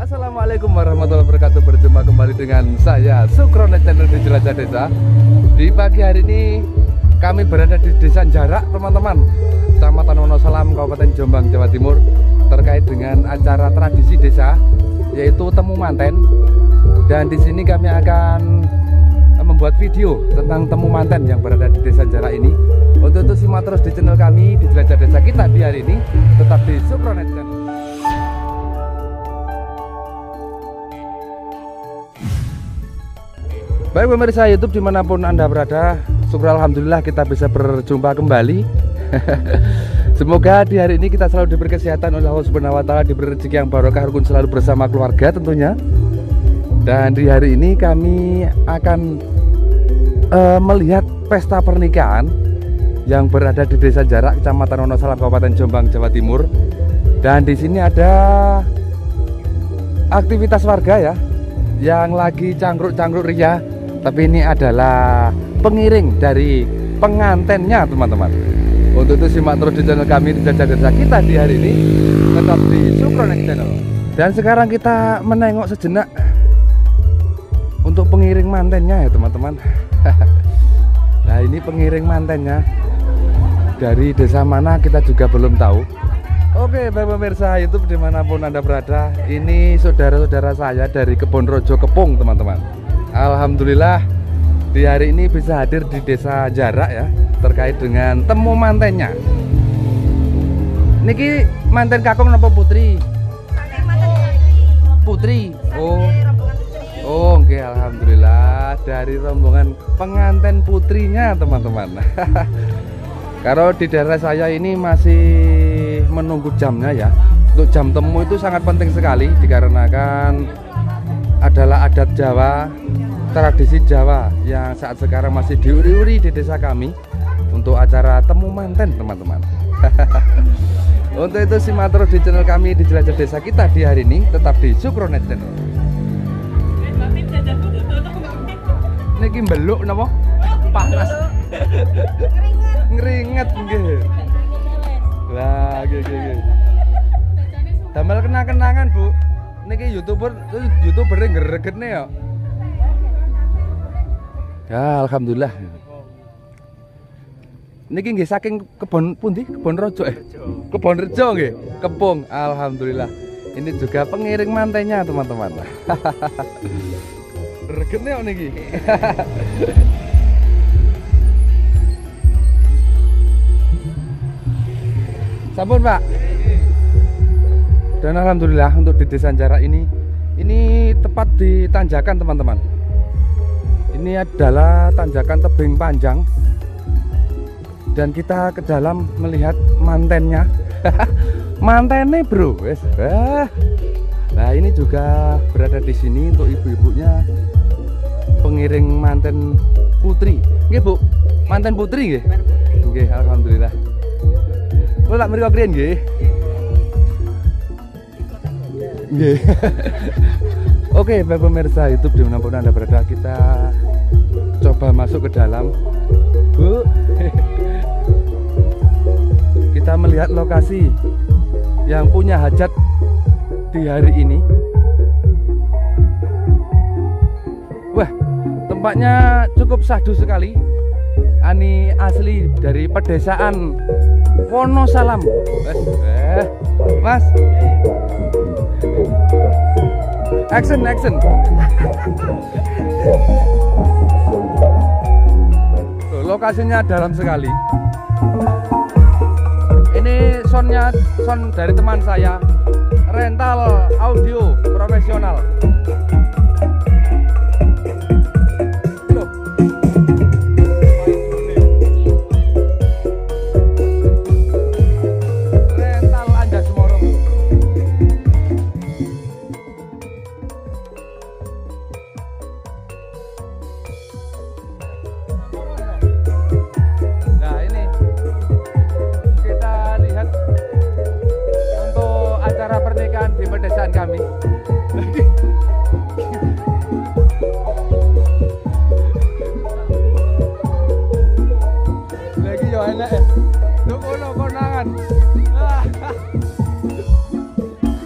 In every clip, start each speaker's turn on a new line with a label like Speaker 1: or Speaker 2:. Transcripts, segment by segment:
Speaker 1: Assalamualaikum warahmatullahi wabarakatuh. Berjumpa kembali dengan saya Sukronet channel di Jelajah Desa. Di pagi hari ini kami berada di Desa Jarak, teman-teman, Kecamatan Wonosalam, Kabupaten Jombang, Jawa Timur, terkait dengan acara tradisi desa yaitu Temu Manten. Dan di sini kami akan membuat video tentang Temu Manten yang berada di Desa Jarak ini. Untuk itu simak terus di channel kami di Jelajah Desa kita di hari ini, tetap di Sukronet channel. Baik pemirsa YouTube dimanapun Anda berada, syukur alhamdulillah kita bisa berjumpa kembali. Semoga di hari ini kita selalu diberi kesehatan oleh Allah Subhanahu wa Ta'ala, diberi rezeki yang barokah, rukun selalu bersama keluarga tentunya. Dan di hari ini kami akan melihat pesta pernikahan yang berada di Desa Jarak, Kecamatan Wonosalam, Kabupaten Jombang, Jawa Timur. Dan di sini ada aktivitas warga ya, yang lagi cangkruk-cangkruk ria. Tapi ini adalah pengiring dari pengantennya, teman-teman. Untuk itu simak terus di channel kami di Jelajah Desa kita di hari ini, tetap di Sukronet channel. Dan sekarang kita menengok sejenak untuk pengiring mantennya ya, teman-teman. Nah, ini pengiring mantennya dari desa mana kita juga belum tahu. Oke, baik pemirsa YouTube dimanapun Anda berada, ini saudara-saudara saya dari Kebon Rojo Kepung, teman-teman. Alhamdulillah di hari ini bisa hadir di Desa Jarak ya, terkait dengan temu mantennya. Niki manten kakung napa putri? Putri. Oh, oke, alhamdulillah dari rombongan pengantin putrinya, teman-teman. Kalau di daerah saya ini masih menunggu jamnya ya. Untuk jam temu itu sangat penting sekali, dikarenakan adalah adat Jawa, tradisi Jawa yang saat sekarang masih diuri-uri di desa kami untuk acara Temu Manten, teman-teman. Untuk itu simak terus di channel kami di Jelajah Desa kita di hari ini, tetap di Sukronet channel. Niki mbeluk napa? Panas. Ngeringet nggih. Lah nggih. Damel kenang-kenangan, Bu. Niki youtuber ngregetne ya. Ya alhamdulillah. Niki nggih saking kebon pundi? Kebon Rojo Kebon Rejo nggih. Kepung. Alhamdulillah. Ini juga pengiring mantennya, teman-teman. Regene kok niki. Sampun, Pak. Dan alhamdulillah untuk di Desa Jarak ini tepat di tanjakan, teman-teman. Ini adalah tanjakan tebing panjang. Dan kita ke dalam melihat mantennya. Mantennya, Bro. Nah, ini juga berada di sini untuk ibu-ibunya pengiring manten putri. Nggih, Bu. Manten putri nggih. Nggih, alhamdulillah. Kula tak mriko kriyen nggih. Nggih. Oke, baik pemirsa YouTube dimanapun Anda berada, kita coba masuk ke dalam, Bu. Kita melihat lokasi yang punya hajat di hari ini. Wah, tempatnya cukup syahdu sekali. Ani asli dari pedesaan Wonosalam. Mas. Action. Tuh, lokasinya dalam sekali. Ini sound dari teman saya, rental audio profesional. Di pedesaan kami. Lagi yo enak ya. Lu kono konangan.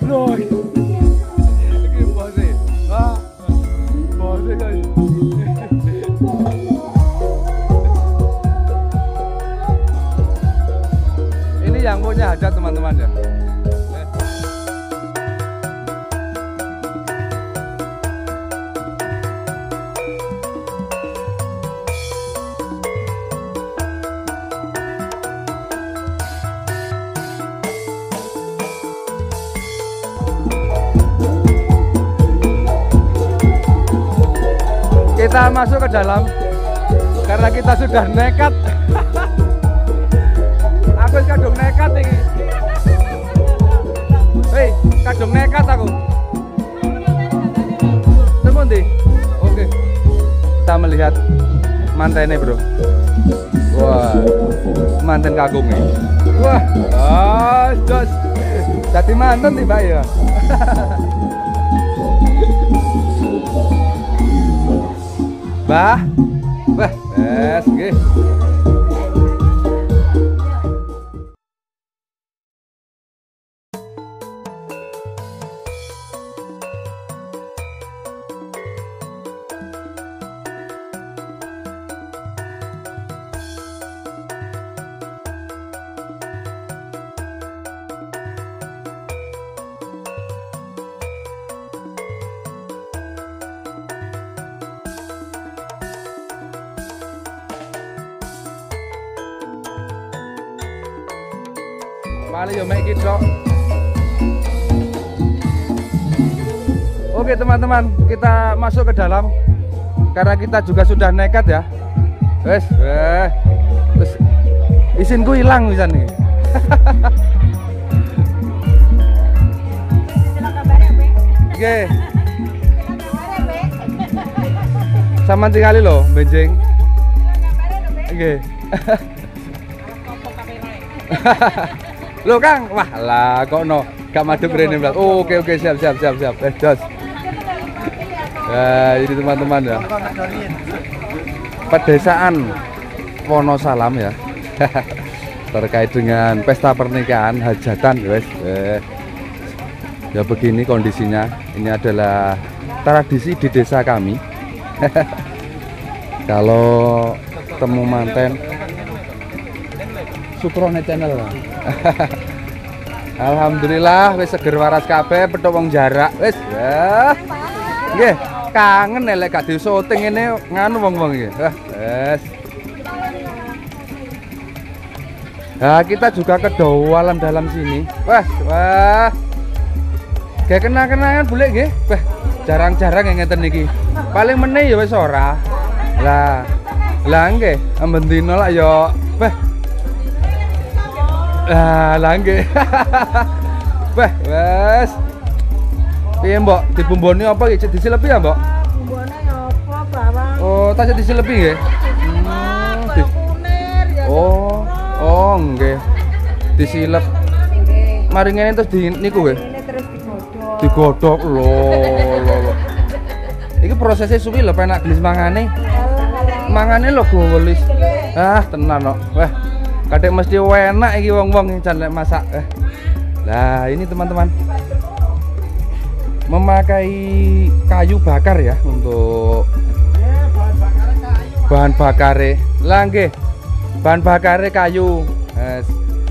Speaker 1: Loh. teman-teman ya. Kita masuk ke dalam karena kita sudah nekat. Aku kadung nekat ini. Hei, kadung nekat aku. Temen di. Oke. Kita melihat mantennya, bro. Wah, manten kagungnya. Wah, jos. Jadi manten nih, Mbak ya. Bah, nggih. Paling yo mek iki tok. Oke teman-teman, kita masuk ke dalam karena kita juga sudah nekat ya. Wes, terus isinku hilang bisa nih. Oke. Sama tinggali loh, benjing. Oke. Lo Kang, wah lah kok no, gak madep rene mbak. Oke siap. Jos. Nah, ini teman-teman ya. Pedesaan Wonosalam ya. Terkait dengan pesta pernikahan hajatan, guys. Ya begini kondisinya. Ini adalah tradisi di desa kami. Kalau temu manten Sukrone channel. Alhamdulillah wis seger waras kabeh, petuk wong jarak. Wis. Nggih, kangen lek gak di syuting ini nganu wong-wong iki. Wes. Nah, kita juga ke dalam sini. Wah. Kayak kenang-kenangan boleh nggih. Wah, jarang-jarang yang ngeten iki. Paling meneh ya wis ora. Lah nggih, amben dino lak ya. Langge. Wes. Piye, Mbok? Dibumboni apa iki? Diselepi ya, Mbok?
Speaker 2: Bumbone apa, Bawang?
Speaker 1: Oh, tasih diselepi nggih.
Speaker 2: Kunir ya.
Speaker 1: Oh, nggih. Disilep. Mari ngene terus di niku nggih.
Speaker 2: Ini terus digodhog.
Speaker 1: Digodhog lho. Iki prosesnya suwi lho penak gelis mangane. Mangane lho golis. Tenan kok. Wah. Kadek mesti enak iki wong-wong jan lek masak. Nah, ini teman-teman. Memakai kayu bakar ya untuk bahan bakare. Lah nggih. Bahan bakare kayu.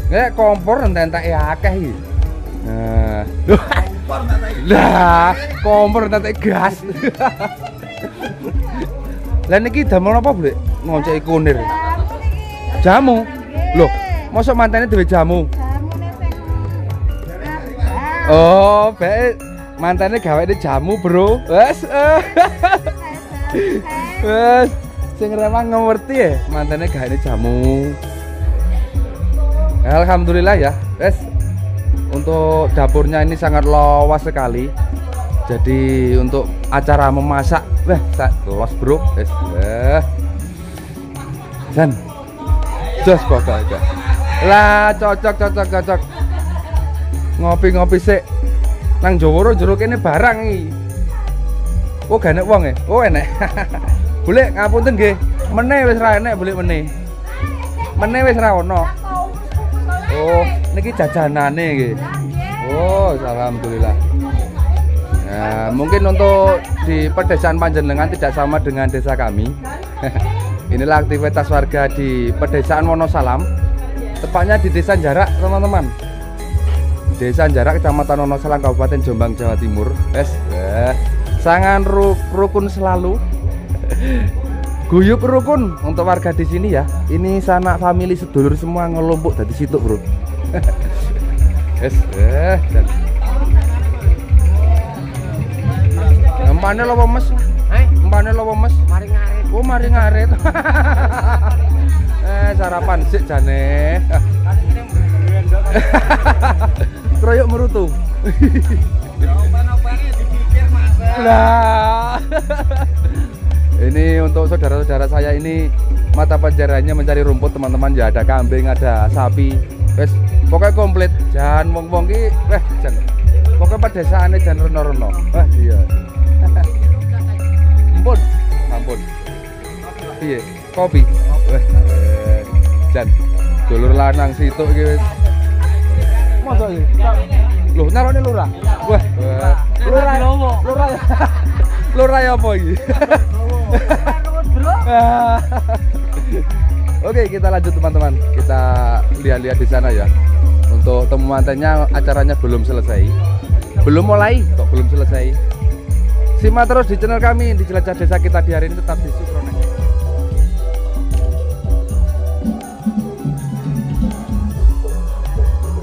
Speaker 1: Nek kompor entek akeh iki. Lah, kompor entek gas. Lah niki damel apa, Bu? Ngonceki kunir. Jamu. Loh, mosok mantene dhewe jamu. Oh, bae mantene gawene jamu, Bro. Wes. Wes, sing remang ngerti ya, mantene gawene jamu. Alhamdulillah ya. Wes. Untuk dapurnya ini sangat luas sekali. Jadi untuk acara memasak, los, Bro. Wes. Dan jos pokoknya. Lah cocok. Ngopi-ngopi sik. Nang Jawa jero kene barang iki. Oh, gak enek wong e. Oh, enek. Boleh ngapunten nggih. Meneh wis ra enek, boleh meneh. Meneh wis ra ono. Oh, niki jajanane nggih. Oh, alhamdulillah. Nah, mungkin untuk di pedesaan Panjenengan tidak sama dengan desa kami. Inilah aktivitas warga di pedesaan Wonosalam, tepatnya di desa Jarak, teman-teman. Desa Jarak, Kecamatan Wonosalam, Kabupaten Jombang, Jawa Timur. Sangat rukun selalu. Guyub rukun untuk warga di sini ya. Ini sanak famili sedulur semua ngelompok dari situ, Bro. Empane lho Mas. Empane lho Mas.
Speaker 3: Mari ngarit.
Speaker 1: Oh, mari ngarit. Sarapan sik jane. Kroyok merutu. Nah. Ini untuk saudara-saudara saya ini mata penjaranya mencari rumput, teman-teman. Ya ada kambing, ada sapi. Wes, pokoknya komplit. Jangan wong-wong ki jan. Pokoknya pedesaane jan reno-reno. Wah, iya. Ampun. Piye? Kopi. Jan. Dulur lanang situk iki wis. Mosok iki? Loh, narone lurah. Wah, lurah. Lurah ya apa iki? Oke, kita lanjut teman-teman. Kita lihat-lihat di sana ya. Untuk temu mantennya acaranya belum selesai. Belum mulai, kok belum selesai. Simak terus di channel kami di Jelajah Desa kita di hari ini, tetap di Sukronek.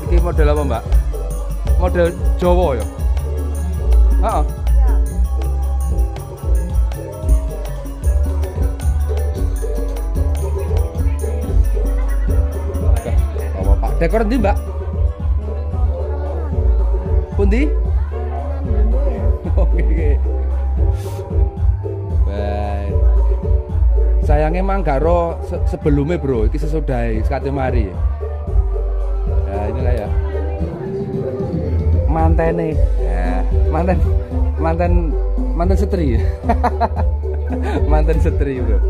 Speaker 1: Ini model apa, Mbak? Model Jawa ya? Heeh. Dekor ndi, Mbak? Pundi? Oke. Baik. Sayangnya emang gak ro sebelumnya, Bro. Iki sesudahnya sekate mari. Nah, inilah ya. Mantene. Ya, mantan setri. Mantan setri, Bro.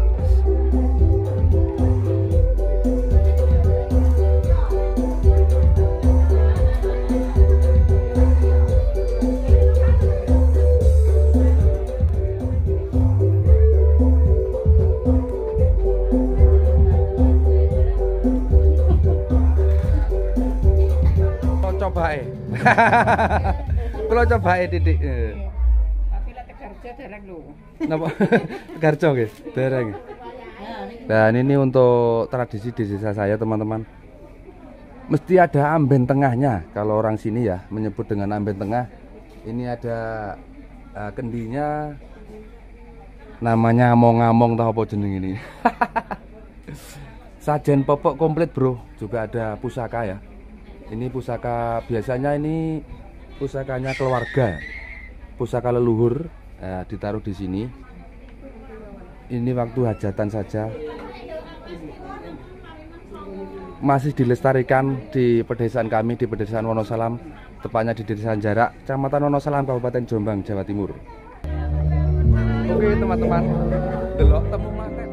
Speaker 1: Kalau cobae titik.
Speaker 2: Tapi lek Tegarjo dereng lho.
Speaker 1: Napa? Tegarjo nggih, dereng. Dan ini untuk tradisi di desa saya, teman-teman. Mesti ada amben tengahnya. Kalau orang sini ya menyebut dengan amben tengah. Ini ada kendinya, namanya among-among tahu apa jeneng ini. Sajen popok komplit, Bro. Juga ada pusaka ya. Ini pusaka, biasanya ini pusakanya keluarga, pusaka leluhur, ditaruh di sini. Ini waktu hajatan saja. Masih dilestarikan di pedesaan kami, di pedesaan Wonosalam, tepatnya di Desa Jarak, Kecamatan Wonosalam, Kabupaten Jombang, Jawa Timur. Oke teman-teman, delok temu manten.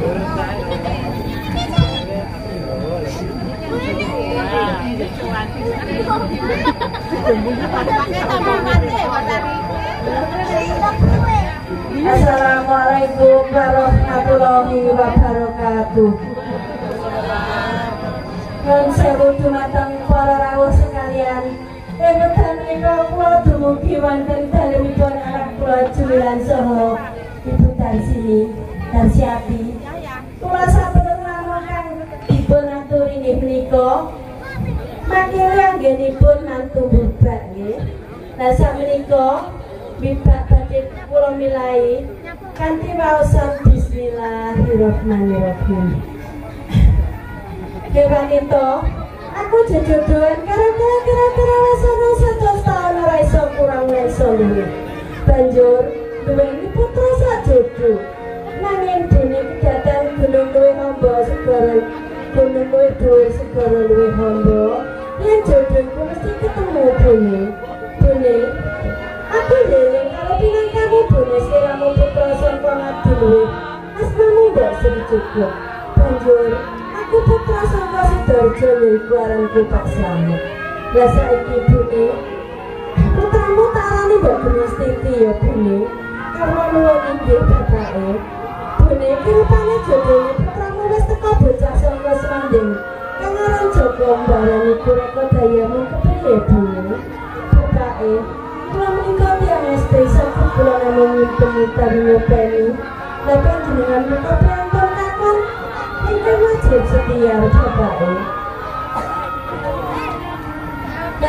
Speaker 3: Assalamualaikum warahmatullahi wabarakatuh. Nun sewu dumateng para rawuh sekalian. Wekdal menika kula dumugi wonten dalemipun anak kula Julian saha Ibu Darsiati. Kula sampun namakan dipun aturi inggih menika makili anggenipun mantu mbubak nggih. Lah sakmenika bibak badhe kula milai kanthi waosan bismillahirrahmanirrahim. Dewanita, aku jejodohan karo kira-kira wis ana 100 taun ora iso kurang iso luwih. Banjur duweni putra sajodo. Nanging dene kedadan gunung luwih amba segara gunung luwih dhuwur segara luwih amba. Yen jodohku mesti ketemu bune. Bune, aku ndeling karo pinangkamu bune sliramu putra saka ngadi luwih. Asmamu mbok Sri Cukup. Banjur aku putra saka Sidoarjo yaiku aranku Pak Slamet. Lah saiki bune, putramu tak arani mbok Genis Titi ya bune. Karena nuwun inggih bapake. Bune kirupane jodone putramu wis teka bocah saka Semanding. Kang aran Joko Mbaran iku reka dayamu kepriye bune? Bapake, kula menika tiyang estri saged kula namung nyimpen nyopeni. Lah panjenengan menika priyantun kakon ingkang wajib setia bapake.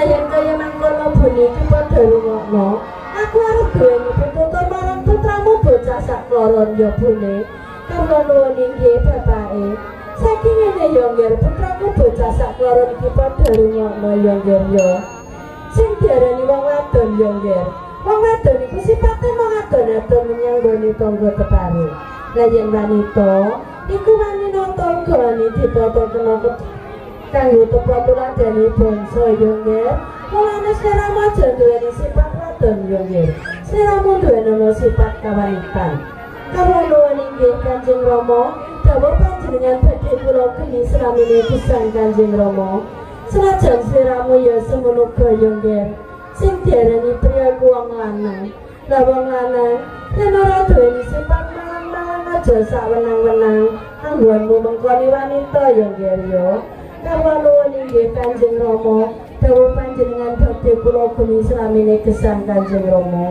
Speaker 3: Yen kaya mangkono bune iki padha rungokno. Aku arep duweni pitutur marang putramu bocah sakloron ya bune. Kula nuwun inggih bapake. Saiki ngene ya nggih putraku bocah sakloron iki padha rungokno ya nggih ya. Sing diarani wong wadon ya nggih. Wong wadon iku sipate mung adon-adon menyang nggone tangga tepare. Lah yen wanita iku wani nata gone dipoto kena kanggo tepa tuladhane bangsa ya nggih. Mulane sliramu aja duweni sifat wadon ya nggih. Sliramu duweni sifat kawanitan. Kawula nuwun inggih Kanjeng Rama, dawuh panjenengan badhe kula geni sramine pisan Kanjeng Rama. Senajan sliramu ya semono ya nggih. Sing diarani priya ku wong lanang. Lah wong lanang yen ora duweni sifat malang-malang aja sak wenang-wenang. Anggonmu mengkoni wanita ya nggih ya. Kawula nuwun inggih Kanjeng Rama, dawuh panjenengan badhe kula geni sramine gesang Kanjeng Rama.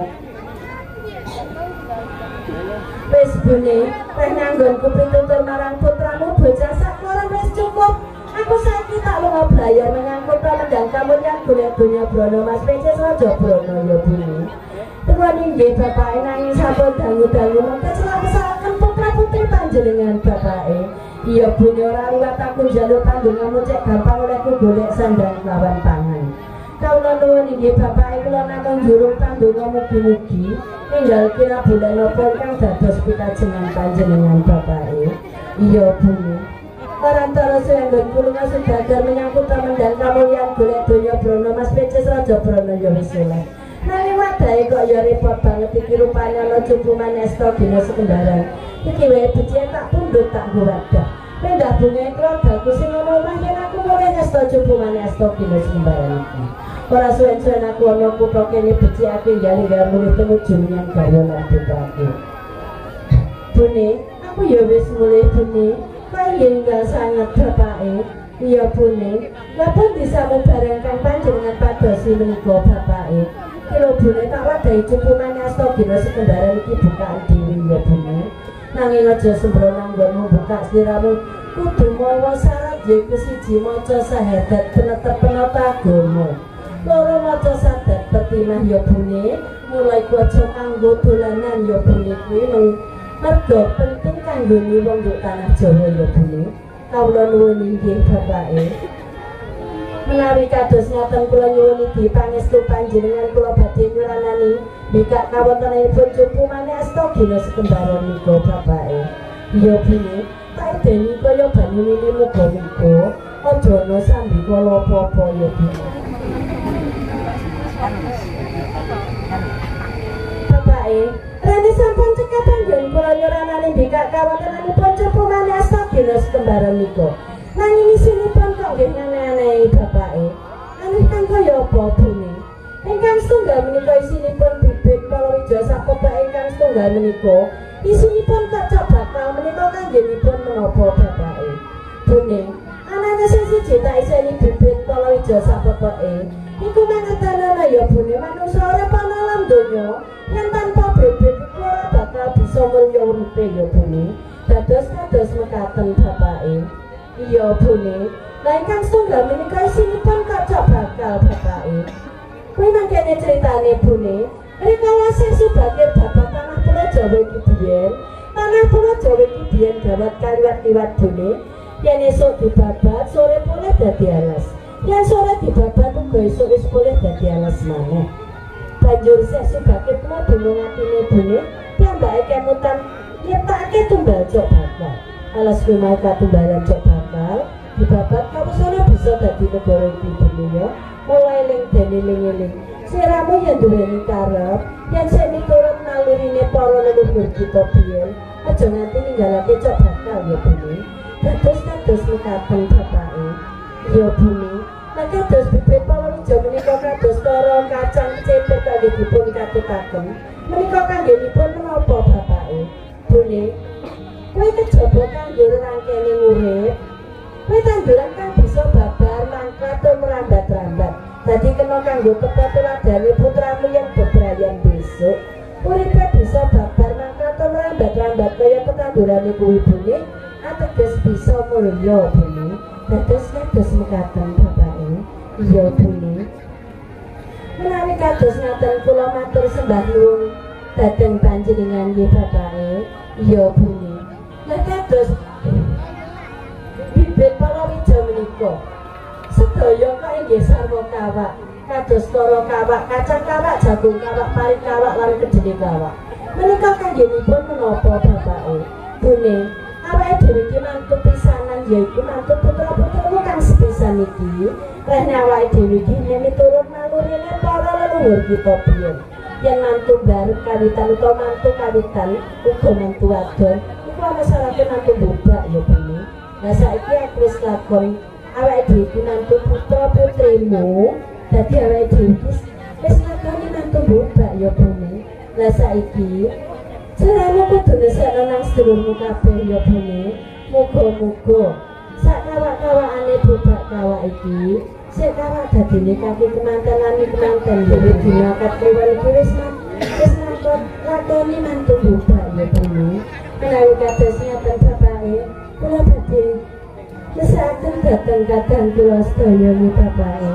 Speaker 3: Wis bune, teh nganggonku pitutur marang putramu bocah sakloron wis cukup. Aku saiki tak lunga blayar menyang kutha Mendang Kamulyan golek donya Brana Mas Peces Raja Brana ya bune. Tuwun inggih bapake nanging sampun dangu-dangu mengke celakaken putra-putri panjenengan bapake. Iya bune ora liwat aku njaluk tanggunganmu cek gampang olehku golek sandang lawan pangan. Kawula nuwun inggih bapake kula namung njurung tanggungan mugi-mugi enggal kira bulan napa kang dados pitajengan panjenengan bapake. Iya bune. Parantara senggon kula sedagar menyang kutha Mendang Kamulyan golek donya Brana Mas Peces Raja Brana ya wis oleh. Nanging wadahe kok ya repot banget iki rupane ana cupu manesta dina sekembaran. Iki wae becik tak pundhut tak nggo wadah. Mendah bunga keluargaku sing ana omah yen aku mulih ngesta cupu manesta dina sekembaran iki. Ora suwen-suwen aku ana kutha kene becik aku njaluk mulih tumuju menyang garwa lan putraku. Bune, aku ya wis mulih bune. Panjenengan sangat bapake. Iya bune, lapun disambut bareng kang panjenengan padosi menika bapake. Kira bune tak wadahi cupu manasta dina sekembaran iki bukaan dhewe ya bune. Nanging aja sembrono anggonmu buka sliramu kudu mawa syarat yaiku siji maca syahadat penetep-peneta agama. Loro maca sadat petimah ya bune. Mulai aja kanggo dolanan ya bune kuwi mergo penting kanggo wong nduk tanah Jawa ya bune. Kawula nuwun inggih bapake. Menawi kados ngaten kula nyuwun iki pangestu panjenengan kula badhe nyuranani bikak kawontenanipun cupu manesta dina sekembaran nika bapake. Iya bune, tak deni kaya banyu lili muga-muga aja ana sambi kala apa-apa ya bune. Bapake, rene sampun kadang yen kula nyoranani bikak kawatenanipun cukup maneh asta dina kembaran niku. Nanging isinipun kok nggih aneh-aneh bapake. Aneh kang kaya apa bune? Ingkang setunggal menika isinipun bibit palawija sapepek ingkang setunggal menika. Isinipun kocok bakal menika kanggenipun menapa bapake? Bune, anane sing siji tak iseni bibit palawija sapepeke. Iku mangertana ya bune manungsa ora ana alam donya yen tanpa bibit iku ora bakal bisa mulya uripe ya bune. Dados mekaten bapake. Iya bune. Lah ingkang setunggal menika isinipun kocok bakal bapake. Kuwi mangkene critane bune. Rikala sesi bakir bapak tanah Pulau Jawa iki biyen. Tanah Pulau Jawa iki biyen gawat kaliwat-liwat bune. Yen esuk dibabat sore pulih dadi alas. Yen sore dibabat uga esuk wis pulih dadi alas maneh. Banjur sesi bakir kula dunung atine bune, piyambake kemutan nyiptakake tumbal jok bakal. Alas kuwi mau katumbalan jok bakal dibabat kawusane bisa dadi negara iki bune ya. Mulai ling dene ling-eling. Siramu yang duweni karep, yang sing miturut nalurine para leluhur kita biyen, aja nganti ninggalake cok bakal ya bune. Kados mekaten bapake. Ya bune, nek kados bibit palawija menika kados karo kacang cepet kangge dipun katutaken. Menika kanggenipun menapa bapake? Bune, kowe kejaba kanggo rangkene urip. Kowe tanduran kang bisa babar mangkat merambat-rambat. Dadi kena kanggo tepat tuladane putramu yang bebrayan besok. Uripe bisa babar mangkat merambat-rambat kaya tetandurane kuwi bune, ateges bisa mulya bune. Dados mekaten bapake. Iya bune. Menawi kados ngaten kula matur sembah nuwun dhateng panjenengan nggih bapake. Iya bune. Lah kados bibit palawija menika sedaya kok inggih sarwa kawak, kados karo kawak, kacang kawak, jagung kawak, pari kawak lan kedene kawak. Menika kanggenipun menapa bapake? Bune, awake dhewe iki mantu pisanan yaiku mantu putra-putramu kang sepisan iki. Rene awake dhewe iki miturut nalurine para leluhur kita biyen. Yen mantu barep kawitan utawa mantu kawitan uga mantu wadon, iku ana syaratane mantu bubak ya bune. Lah saiki aku wis lakon awake dhewe iki mantu putra putrimu, dadi awake dhewe iki wis lakoni mantu bubak ya bune. Lah saiki jeramu kudu nesekno nang sedulurmu kabeh ya bune. Muga-muga sak kawak-kawakane bubak kawak iki sik kawak dadine kaki kemanten lan kemanten dhewe dina katriwan iki wis lakoni mantu bubak ya bune. Menawi kados ngaten bapake kula badhe mesakaken dhateng kadang kula sedaya nggih bapake.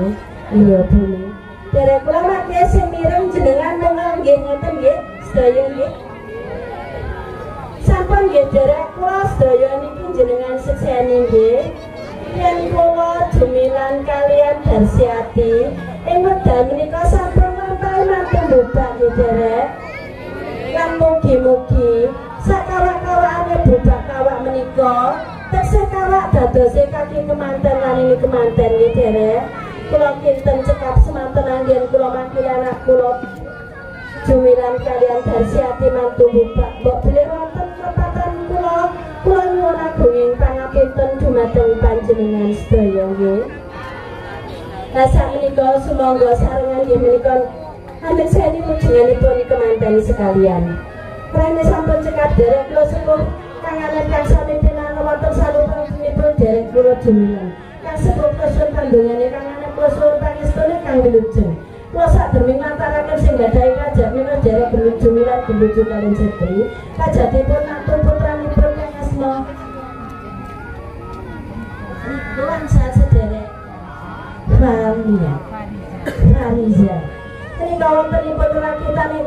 Speaker 3: Iya bune. Derek kula mangke sing mireng jenengan mengal nggih ngoten nggih sedaya nggih. Sampun nggih derek kula sedaya niki jenengan sekseni nggih. Yen kula jumilan kalian Darsiati ing wekdal menika sampun lampahi mantu bubak nggih derek. Lan mugi-mugi sakawak-kawakane bubak kawak menika teksih kawak dadose kaki kemanten lan ini kemanten nggih derek. Kula kinten cekap semanten anggen kula mangkil anak kula jumilan kalian Darsiati mantu bubak. Mbok bilih wonten kepatan kula nyuwun agunging pangapunten dumateng panjenengan sedaya nggih. Lah sakmenika sumangga sarengan nggih menika amin seni mujenganipun kemanten sekalian. Rene sampun cekap derek kula sepuh kanganan kang samimpinan wonten salubengipun derek kula jumilan. Kang sepuh kesun kandungane kanganan kula suwun pangestune kang wilujeng. Kula sadherming mantaraken sing gadhahi kajak menawi derek jumilan geluju kaliyan setri. Kajatipun matur putranipun kang asma Ridwan sadherek Fariza. Menika wontenipun rakitane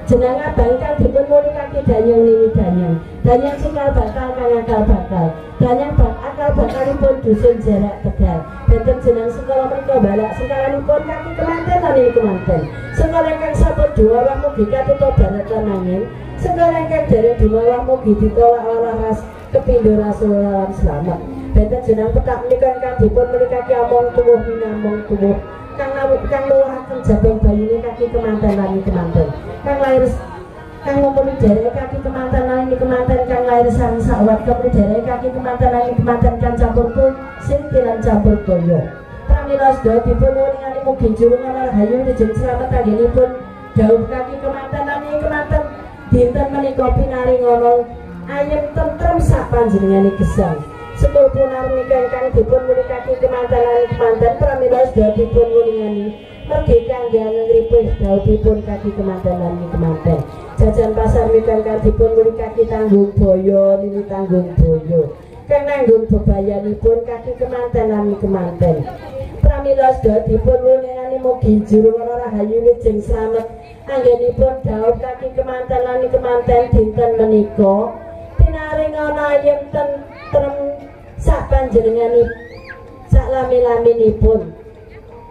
Speaker 3: jeneng abang kang dipun muli kaki danyang nini danyang. Danyang cikal bakal kang akal bakal. Danyang akal bakalipun dusun jarak Tegal. Dados jeneng sekolah menika balak sekalanipun kaki kemanten lan nini kemanten. Sekolah kang sampun duwawah mugi katutup barat lan angin. Sekolah kang derek duwawah mugi ditolak waras kepindho Rasulullah selamat. Dados jeneng petak menika kang dipun muli kaki among tuwuh minamong tuwuh. Kang nuwuhaken jabang bayine kaki kemanten lan kemanten. Kang lair kang ngomong derek kaki kemanten nang kemanten kang lair sang sawat kemudian derek kaki kemanten nang kemanten kang campur pun sing tilan campur toyo pramila sedaya dipun ningali mugi jurungan rahayu dijeng slamet anggenipun dawuh kaki kemanten nang kemanten dinten menika pinaringono ayem tentrem sapanjenengane gesang sepul punarmi kang dipun mulikake kemanten pramila sedaya dipun ningali mergi kangge ngripih dawuhipun kaki kemanten lan kemanten jajan pasar mikan kang dipun mulikake tanggung boyo nini tanggung boyo kang nanggung bebayanipun kaki kemanten lan kemanten pramila sedaya dipun mulikake mugi jurungan rahayu jeng slamet anggenipun dawuh kaki kemanten lan kemanten dinten menika pinaring ana ayem tentrem sapanjenenganipun saklami-laminipun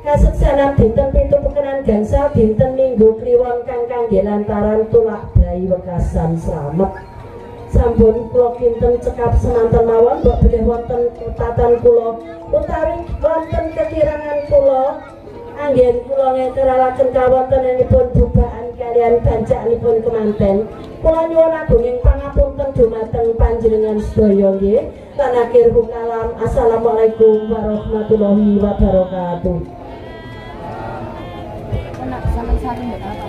Speaker 3: kasuksesan dinten pintu pekenan gangsal dinten minggu kliwon kang kangge lantaran tulak bayi wekasan slamet sampun kula kinten cekap semanten mawon mbok bilih wonten ketatan kula utawi wonten kekirangan kula anggen kula ngeteralaken kawontenanipun bukaan kalian bancakanipun kemanten kula nyuwun agunging pangapunten dumateng panjenengan sedaya nggih lan akhir kalam assalamualaikum warahmatullahi wabarakatuh.
Speaker 2: Sama-sama mbak apa?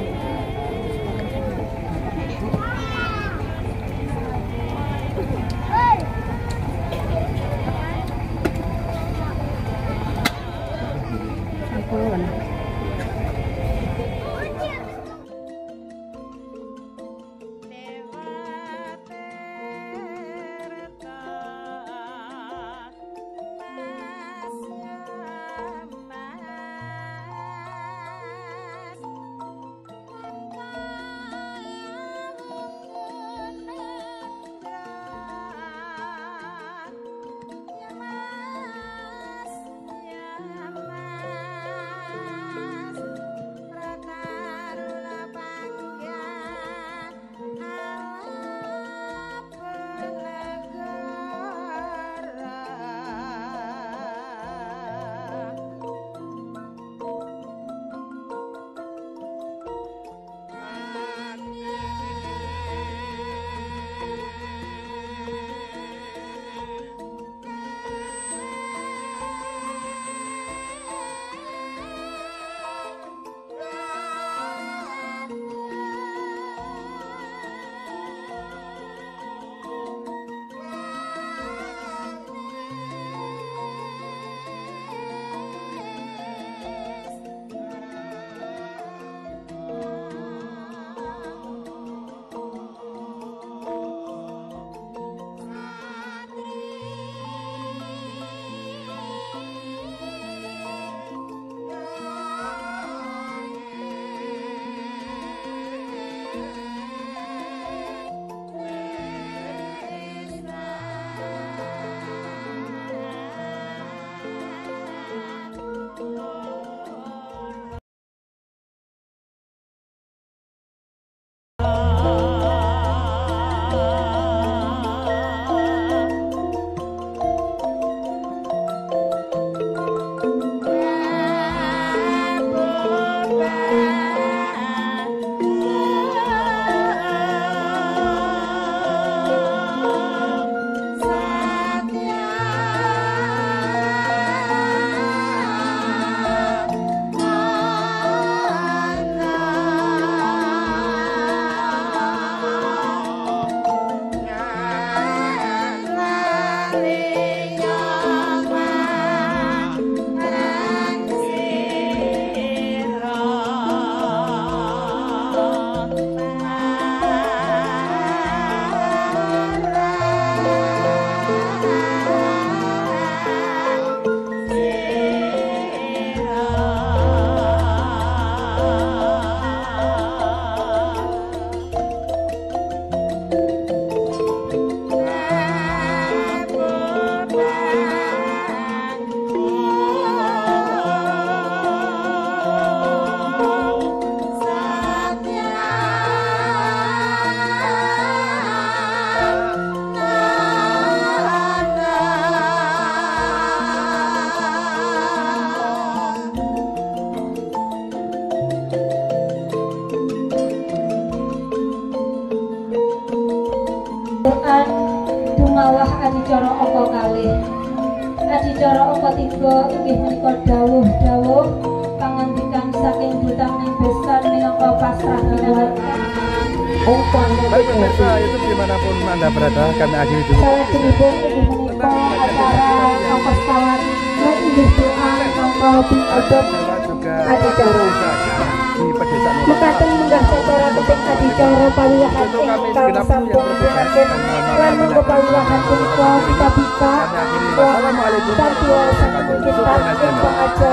Speaker 3: adicara angka kalih. Adicara angka 3 inggih menika dawuh-dawuh pangandikan saking Dutang Besar minangka pasrah minangka.
Speaker 1: Baik pemirsa, itu dimanapun Anda berada, kami akhiri dulu.
Speaker 3: Salajengipun inggih menika acara angka sekawan inggih doa angka pitutur adicara.
Speaker 1: Di pedesaan
Speaker 3: Mekaten munggah secara ketik adicara pawiwahan ingkang sampun dipun lan monggo pawiwahan punika kita-kita lan sartia saking kita ingkang aja